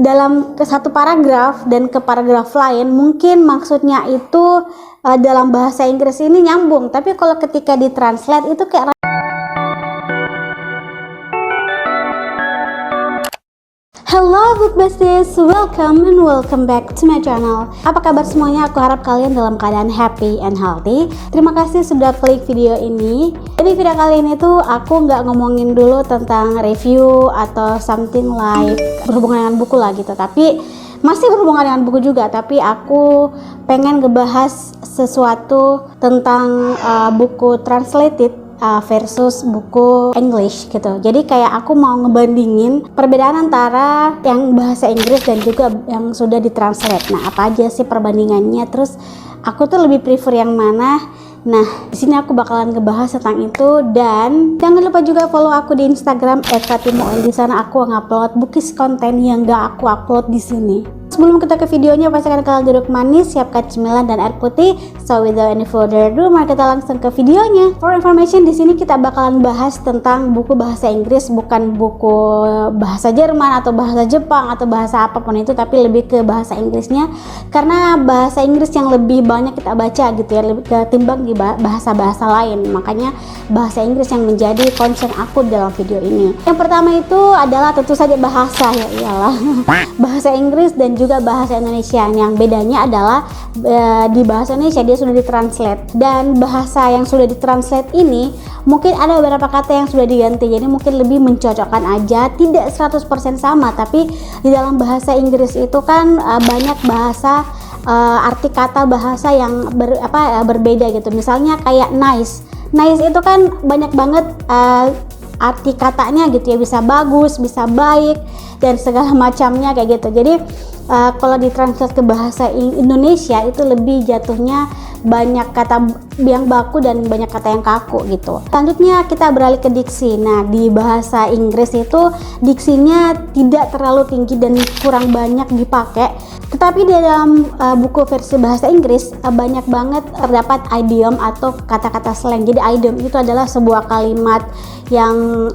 dalam ke satu paragraf dan ke paragraf lain mungkin maksudnya itu dalam bahasa Inggris ini nyambung, tapi kalau ketika ditranslate itu kayak Hello Book Besties, welcome back to my channel. Apa kabar semuanya? Aku harap kalian dalam keadaan happy and healthy. Terima kasih sudah klik video ini. Jadi video kali ini tuh aku nggak ngomongin dulu tentang review atau something like berhubungan dengan buku lah gitu, tapi masih berhubungan dengan buku juga, tapi aku pengen ngebahas sesuatu tentang buku translated versus buku English gitu. Jadi kayak aku mau ngebandingin perbedaan antara yang bahasa Inggris dan juga yang sudah ditranslate. Nah, apa aja sih perbandingannya? Terus aku tuh lebih prefer yang mana? Nah, di sini aku bakalan ngebahas tentang itu, dan jangan lupa juga follow aku di Instagram @fatimoel. Di sana aku ngupload bookish konten yang gak aku upload di sini. Sebelum kita ke videonya, pastikan kalian duduk manis, siapkan cemilan dan air putih. So without any further ado, mari kita langsung ke videonya. For information, di sini kita bakalan bahas tentang buku bahasa Inggris, bukan buku bahasa Jerman atau bahasa Jepang atau bahasa apapun itu, tapi lebih ke bahasa Inggrisnya. Karena bahasa Inggris yang lebih banyak kita baca gitu ya, lebih ketimbang di bahasa-bahasa lain. Makanya bahasa Inggris yang menjadi concern aku dalam video ini. Yang pertama itu adalah tentu saja bahasa, ya iyalah. Bahasa Inggris dan juga bahasa Indonesia. Yang bedanya adalah di bahasa Indonesia dia sudah ditranslate, dan bahasa yang sudah ditranslate ini mungkin ada beberapa kata yang sudah diganti, jadi mungkin lebih mencocokkan aja, tidak 100% sama. Tapi di dalam bahasa Inggris itu kan banyak bahasa arti kata bahasa yang berbeda gitu. Misalnya kayak nice itu kan banyak banget arti katanya gitu ya, bisa bagus, bisa baik, dan segala macamnya kayak gitu. Jadi kalau ditranslate ke bahasa Indonesia itu lebih jatuhnya banyak kata yang baku dan banyak kata yang kaku gitu. Selanjutnya kita beralih ke diksi. Nah, di bahasa Inggris itu diksinya tidak terlalu tinggi dan kurang banyak dipakai. Tetapi di dalam buku versi bahasa Inggris banyak banget terdapat idiom atau kata-kata slang. Jadi idiom itu adalah sebuah kalimat yang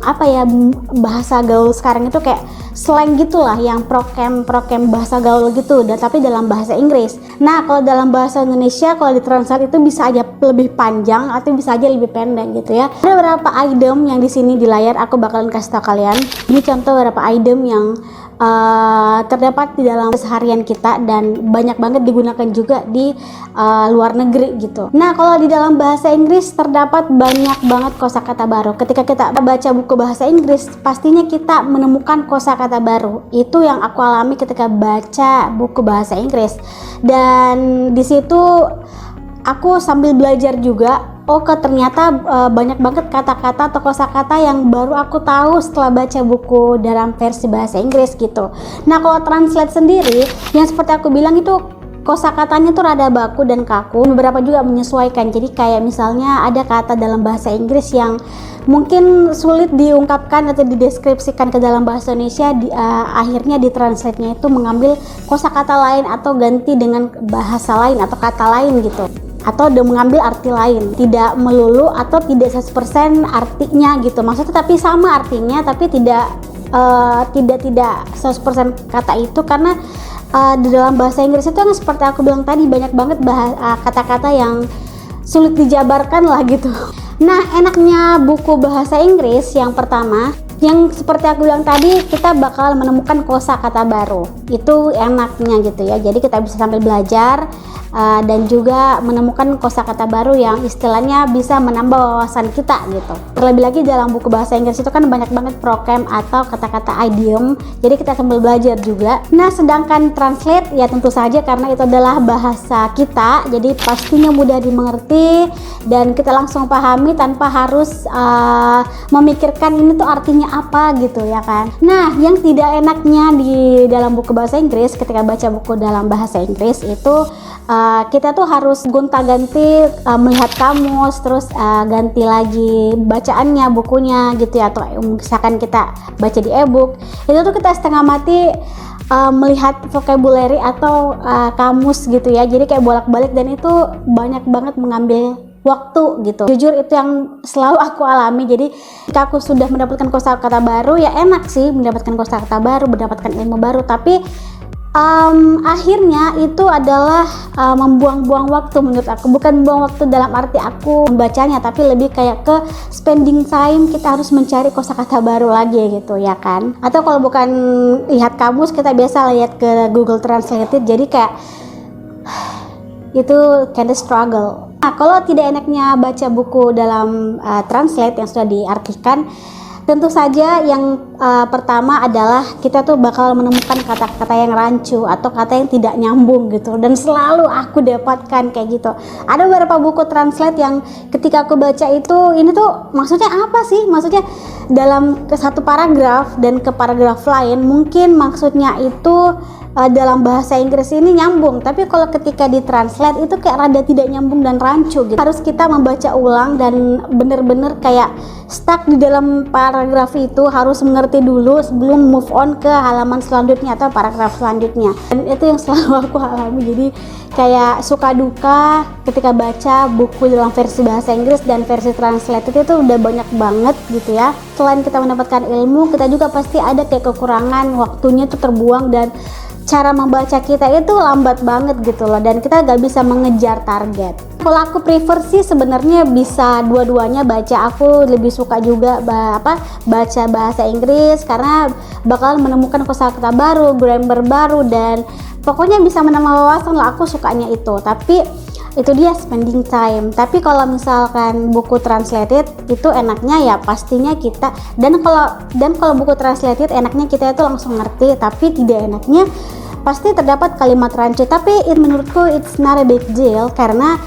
bahasa gaul sekarang itu kayak slang gitulah, yang prokem bahasa gaul gitu, dan tapi dalam bahasa Inggris. Nah, kalau dalam bahasa Indonesia kalau ditranslate itu bisa aja lebih panjang atau bisa aja lebih pendek gitu ya. Ada beberapa idiom yang di sini di layar aku bakalan kasih tau kalian. Ini contoh beberapa idiom yang terdapat di dalam keseharian kita dan banyak banget digunakan juga di luar negeri gitu. Nah, kalau di dalam bahasa Inggris terdapat banyak banget kosakata baru. Ketika kita baca buku bahasa Inggris, pastinya kita menemukan kosakata baru. Itu yang aku alami ketika baca buku bahasa Inggris. Dan di situ aku sambil belajar juga. Ternyata banyak banget kata-kata atau kosakata yang baru aku tahu setelah baca buku dalam versi bahasa Inggris gitu. Nah, kalau translate sendiri, yang seperti aku bilang itu kosakatanya tuh rada baku dan kaku. Beberapa juga menyesuaikan. Jadi kayak misalnya ada kata dalam bahasa Inggris yang mungkin sulit diungkapkan atau dideskripsikan ke dalam bahasa Indonesia, akhirnya ditranslate-nya itu mengambil kosakata lain atau ganti dengan bahasa lain atau kata lain gitu, atau udah mengambil arti lain, tidak melulu atau tidak 100% artinya gitu. Maksudnya tapi sama artinya, tapi tidak 100% kata itu, karena di dalam bahasa Inggris itu yang seperti aku bilang tadi banyak banget kata-kata yang sulit dijabarkan lah gitu. Nah, enaknya buku bahasa Inggris yang pertama, yang seperti aku bilang tadi, kita bakal menemukan kosakata baru. Itu enaknya gitu ya. Jadi kita bisa sambil belajar dan juga menemukan kosakata baru yang istilahnya bisa menambah wawasan kita gitu. Terlebih lagi dalam buku bahasa Inggris itu kan banyak banget prokem atau kata-kata idiom. Jadi kita sambil belajar juga. Nah, sedangkan translate ya tentu saja karena itu adalah bahasa kita, jadi pastinya mudah dimengerti dan kita langsung pahami tanpa harus memikirkan ini tuh artinya apa gitu ya kan. Nah, yang tidak enaknya di dalam buku bahasa Inggris, ketika baca buku dalam bahasa Inggris itu kita tuh harus gonta-ganti melihat kamus, terus ganti lagi bacaannya, bukunya gitu ya. Atau misalkan kita baca di e-book, itu tuh kita setengah mati melihat vocabulary atau kamus gitu ya. Jadi kayak bolak-balik, dan itu banyak banget mengambil waktu gitu. Jujur itu yang selalu aku alami. Jadi ketika aku sudah mendapatkan kosakata baru, ya enak sih mendapatkan kosakata baru, mendapatkan ilmu baru, tapi akhirnya itu adalah membuang-buang waktu menurut aku. Bukan membuang waktu dalam arti aku membacanya, tapi lebih kayak ke spending time, kita harus mencari kosakata baru lagi gitu ya kan. Atau kalau bukan lihat kamus, kita biasa lihat ke Google Translate. Jadi kayak itu kinda struggle. Nah, kalau tidak enaknya baca buku dalam translate yang sudah diartikan, tentu saja yang pertama adalah kita tuh bakal menemukan kata-kata yang rancu atau kata yang tidak nyambung gitu, dan selalu aku dapatkan kayak gitu. Ada beberapa buku translate yang ketika aku baca itu, ini tuh maksudnya apa sih? Maksudnya dalam ke satu paragraf dan ke paragraf lain mungkin maksudnya itu dalam bahasa Inggris ini nyambung, tapi kalau ketika ditranslate itu kayak rada tidak nyambung dan rancu gitu. Harus kita membaca ulang dan bener-bener kayak stuck di dalam paragraf itu, harus mengerti dulu sebelum move on ke halaman selanjutnya atau paragraf selanjutnya. Dan itu yang selalu aku alami. Jadi kayak suka duka ketika baca buku dalam versi bahasa Inggris dan versi translated itu udah banyak banget gitu ya. Selain kita mendapatkan ilmu, kita juga pasti ada kayak kekurangan, waktunya itu terbuang, dan cara membaca kita itu lambat banget gitu loh, dan kita gak bisa mengejar target. Kalau aku prefer sih sebenarnya bisa dua-duanya baca. Aku lebih suka juga baca bahasa Inggris karena bakal menemukan kosakata baru, grammar baru, dan pokoknya bisa menambah wawasan lah. Aku sukanya itu. Tapi itu dia spending time. Tapi kalau misalkan buku translated itu enaknya ya pastinya kita, dan kalau buku translated enaknya kita itu langsung ngerti, tapi tidak enaknya pasti terdapat kalimat rancu. Tapi menurutku it's not a big deal karena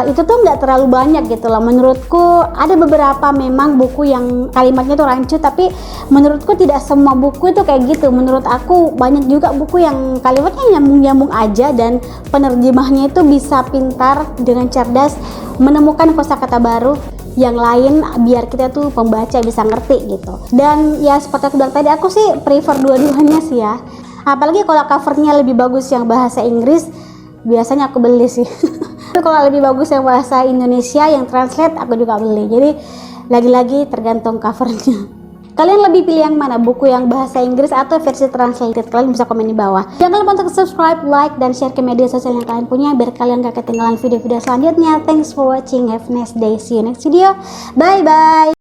itu tuh nggak terlalu banyak gitu loh. Menurutku ada beberapa memang buku yang kalimatnya tuh rancu, tapi menurutku tidak semua buku itu kayak gitu. Menurut aku banyak juga buku yang kalimatnya nyambung-nyambung aja dan penerjemahnya itu bisa pintar dengan cerdas menemukan kosakata baru yang lain biar kita tuh pembaca bisa ngerti gitu. Dan ya seperti aku bilang tadi, aku sih prefer dua-duanya sih ya. Apalagi kalau covernya lebih bagus yang bahasa Inggris, biasanya aku beli sih. Tapi kalau lebih bagus yang bahasa Indonesia yang translate, aku juga beli. Jadi lagi-lagi tergantung covernya. Kalian lebih pilih yang mana? Buku yang bahasa Inggris atau versi translated? Kalian bisa komen di bawah. Jangan lupa untuk subscribe, like, dan share ke media sosial yang kalian punya biar kalian gak ketinggalan video-video selanjutnya. Thanks for watching. Have a nice day. See you next video. Bye-bye.